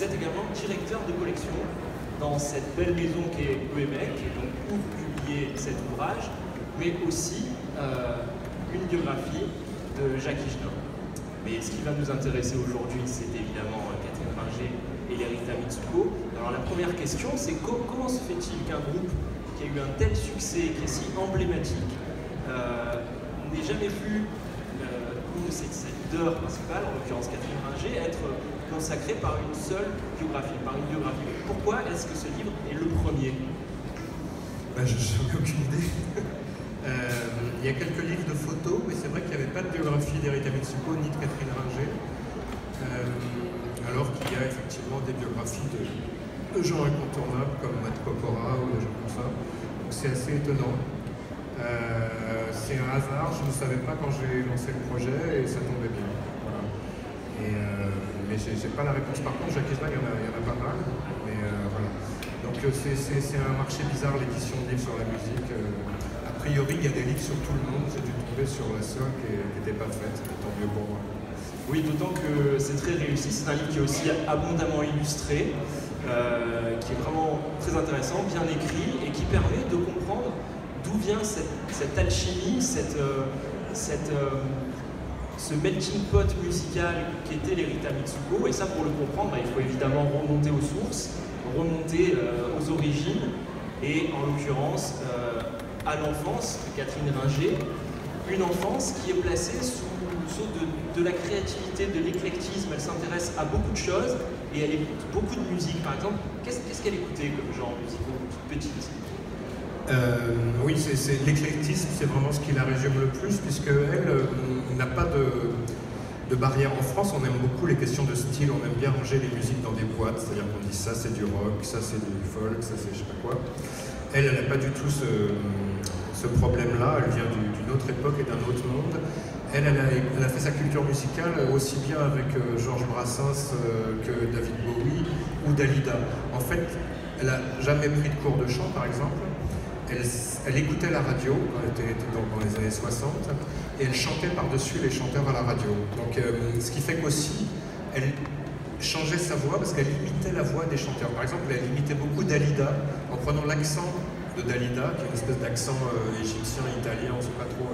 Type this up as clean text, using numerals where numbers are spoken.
êtes également directeur de collection dans cette belle maison qu'est EMEC, donc où vous publiez cet ouvrage, mais aussi une biographie de Jacques Higelin. Mais ce qui va nous intéresser aujourd'hui, c'est évidemment Catherine Ringer et l'Erita Mitsuko. Alors la première question, c'est comment se fait-il qu'un groupe qui a eu un tel succès, qui est si emblématique, n'ait jamais vu une de ses leaders principales, en l'occurrence Catherine Ringer, être consacrée par une seule biographie, par une biographie. Pourquoi est-ce que ce livre est le premier? Je n'en ai aucune idée. Il y a quelques livres de photos, mais c'est vrai qu'il n'y avait pas de biographie d'Erita Mitsuko ni de Catherine Ringer, alors qu'il y a effectivement des biographies de gens incontournables comme Matt Pokora ou des gens comme ça. Donc c'est assez étonnant. C'est un hasard, je ne savais pas quand j'ai lancé le projet et ça tombait bien. Voilà. Mais je n'ai pas la réponse. Par contre, Jacques Higelin, il y en a pas mal. Mais voilà. Donc c'est un marché bizarre, l'édition de livres sur la musique. A priori, il y a des livres sur tout le monde. J'ai dû tomber sur la seule qui n'était pas faite. Tant mieux pour moi. Oui, d'autant que c'est très réussi. C'est un livre qui est aussi abondamment illustré, qui est vraiment très intéressant, bien écrit et qui permet de comprendre d'où vient cette alchimie, ce melting pot musical qu'était l'Erita Mitsuko. Et ça, pour le comprendre, il faut évidemment remonter aux sources, remonter aux origines, et en l'occurrence à l'enfance de Catherine Ringer, une enfance qui est placée sous de la créativité, de l'éclectisme. Elle s'intéresse à beaucoup de choses et elle écoute beaucoup de musique. Par exemple, qu'est-ce qu'elle écoutait comme genre musical petite? Oui, l'éclectisme, c'est vraiment ce qui la résume le plus, puisqu'elle n'a pas de barrière. En France, on aime beaucoup les questions de style, on aime bien ranger les musiques dans des boîtes, c'est-à-dire qu'on dit ça c'est du rock, ça c'est du folk, ça c'est je sais pas quoi. Elle n'a pas du tout ce problème-là, elle vient d'une autre époque et d'un autre monde. Elle a fait sa culture musicale aussi bien avec Georges Brassens que David Bowie ou Dalida. En fait, elle n'a jamais pris de cours de chant, par exemple. Elle écoutait la radio quand elle était dans les années 60 et elle chantait par-dessus les chanteurs à la radio. Donc, ce qui fait qu'aussi, elle changeait sa voix parce qu'elle imitait la voix des chanteurs. Par exemple, elle imitait beaucoup Dalida en prenant l'accent de Dalida, qui est une espèce d'accent égyptien, italien, on ne sait pas trop